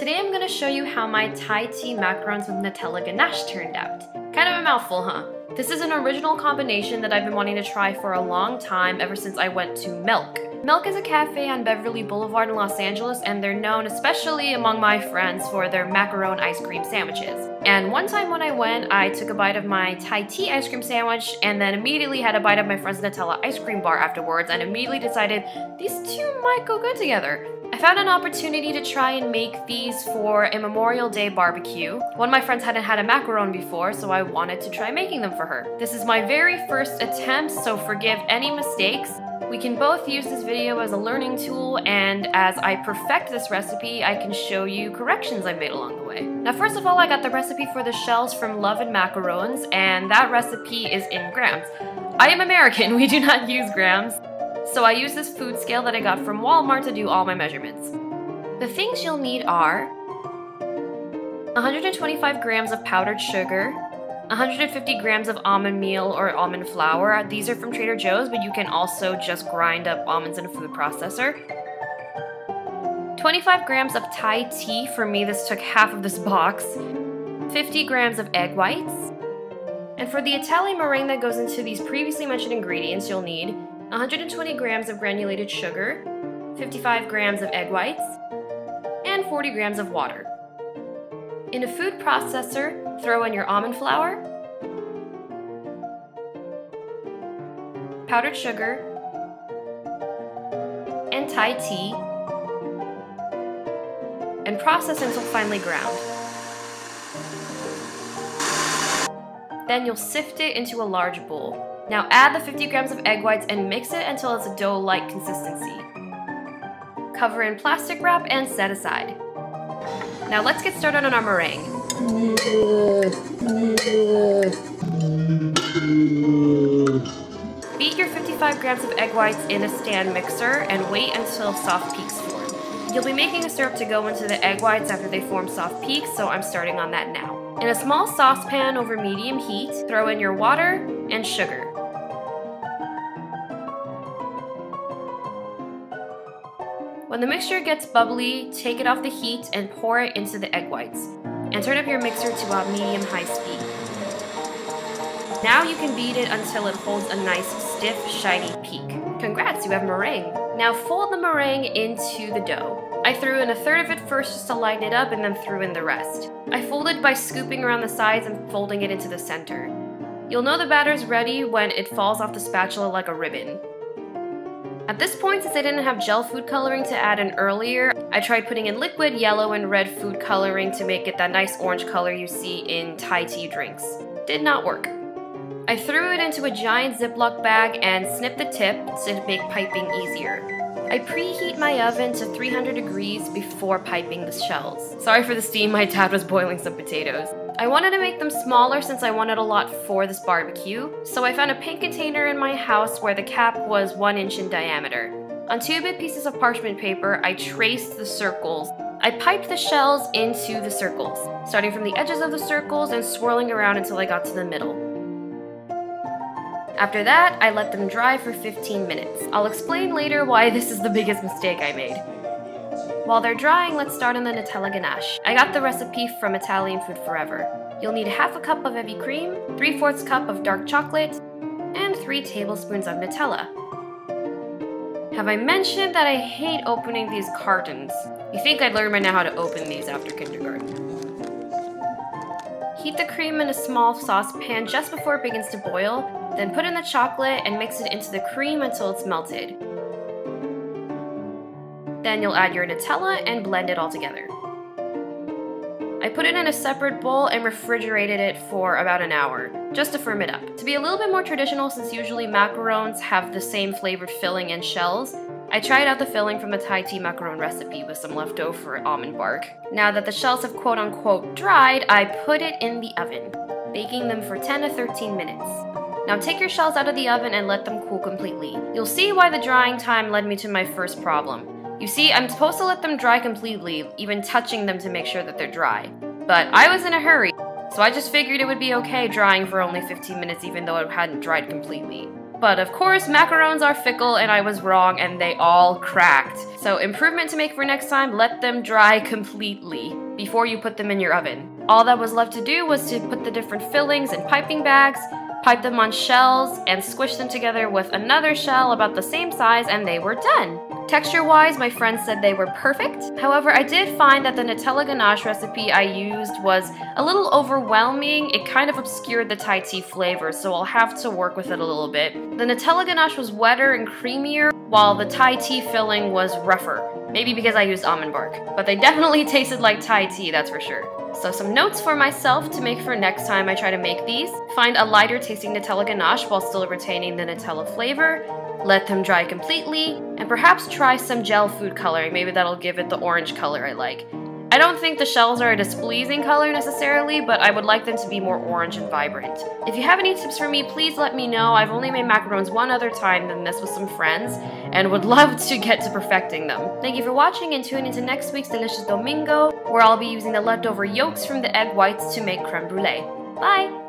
Today I'm going to show you how my Thai tea macarons with Nutella Ganache turned out. Kind of a mouthful, huh? This is an original combination that I've been wanting to try for a long time ever since I went to Milk. Milk is a cafe on Beverly Boulevard in Los Angeles, and they're known, especially among my friends, for their macaron ice cream sandwiches. And one time when I went, I took a bite of my Thai tea ice cream sandwich and then immediately had a bite of my friend's Nutella ice cream bar afterwards and immediately decided these two might go good together. I found an opportunity to try and make these for a Memorial Day barbecue. One of my friends hadn't had a macaron before, so I wanted to try making them for her. This is my very first attempt, so forgive any mistakes. We can both use this video as a learning tool, and as I perfect this recipe, I can show you corrections I made along the way. Now, first of all, I got the recipe for the shells from Love and Macarons, and that recipe is in grams. I am American, we do not use grams, so I use this food scale that I got from Walmart to do all my measurements. The things you'll need are 125 grams of powdered sugar, 150 grams of almond meal or almond flour. These are from Trader Joe's, but you can also just grind up almonds in a food processor. 25 grams of Thai tea. For me, this took half of this box. 50 grams of egg whites. And for the Italian meringue that goes into these previously mentioned ingredients, you'll need 120 grams of granulated sugar, 55 grams of egg whites, and 40 grams of water. In a food processor, throw in your almond flour, powdered sugar, and Thai tea, and process until finely ground. Then you'll sift it into a large bowl. Now add the 50 grams of egg whites and mix it until it's a dough-like consistency. Cover in plastic wrap and set aside. Now let's get started on our meringue. Beat your 55 grams of egg whites in a stand mixer and wait until soft peaks form. You'll be making a syrup to go into the egg whites after they form soft peaks, so I'm starting on that now. In a small saucepan over medium heat, throw in your water and sugar. When the mixture gets bubbly, take it off the heat and pour it into the egg whites. And turn up your mixer to about medium-high speed. Now you can beat it until it holds a nice, stiff, shiny peak. Congrats, you have meringue. Now fold the meringue into the dough. I threw in a third of it first just to lighten it up and then threw in the rest. I folded by scooping around the sides and folding it into the center. You'll know the batter's ready when it falls off the spatula like a ribbon. At this point, since I didn't have gel food coloring to add in earlier, I tried putting in liquid yellow and red food coloring to make it that nice orange color you see in Thai tea drinks. Did not work. I threw it into a giant Ziploc bag and snipped the tip to make piping easier. I preheat my oven to 300 degrees before piping the shells. Sorry for the steam, my dad was boiling some potatoes. I wanted to make them smaller since I wanted a lot for this barbecue, so I found a pink container in my house where the cap was 1 inch in diameter. On 2-bit pieces of parchment paper, I traced the circles. I piped the shells into the circles, starting from the edges of the circles and swirling around until I got to the middle. After that, I let them dry for 15 minutes. I'll explain later why this is the biggest mistake I made. While they're drying, let's start on the Nutella Ganache. I got the recipe from Italian Food Forever. You'll need half a cup of heavy cream, 3/4 cup of dark chocolate, and 3 tablespoons of Nutella. Have I mentioned that I hate opening these cartons? You think I'd learn by now how to open these after kindergarten. Heat the cream in a small saucepan just before it begins to boil, then put in the chocolate and mix it into the cream until it's melted. Then you'll add your Nutella and blend it all together. I put it in a separate bowl and refrigerated it for about an hour, just to firm it up. To be a little bit more traditional, since usually macarons have the same flavored filling and shells, I tried out the filling from the Thai tea macaron recipe with some leftover almond bark. Now that the shells have quote-unquote dried, I put it in the oven, baking them for 10 to 13 minutes. Now take your shells out of the oven and let them cool completely. You'll see why the drying time led me to my first problem. You see, I'm supposed to let them dry completely, even touching them to make sure that they're dry. But I was in a hurry, so I just figured it would be okay drying for only 15 minutes even though it hadn't dried completely. But of course, macarons are fickle and I was wrong and they all cracked. So improvement to make for next time, let them dry completely before you put them in your oven. All that was left to do was to put the different fillings in piping bags, pipe them on shells, and squish them together with another shell about the same size, and they were done. Texture-wise, my friends said they were perfect. However, I did find that the Nutella Ganache recipe I used was a little overwhelming. It kind of obscured the Thai tea flavor, so I'll have to work with it a little bit. The Nutella Ganache was wetter and creamier, while the Thai tea filling was rougher. Maybe because I used almond bark. But they definitely tasted like Thai tea, that's for sure. So some notes for myself to make for next time I try to make these. Find a lighter tasting Nutella Ganache while still retaining the Nutella flavor. Let them dry completely, and perhaps try some gel food coloring. Maybe that'll give it the orange color I like. I don't think the shells are a displeasing color necessarily, but I would like them to be more orange and vibrant. If you have any tips for me, please let me know. I've only made macarons one other time than this with some friends, and would love to get to perfecting them. Thank you for watching, and tune into next week's Delicious Domingo, where I'll be using the leftover yolks from the egg whites to make creme brulee. Bye!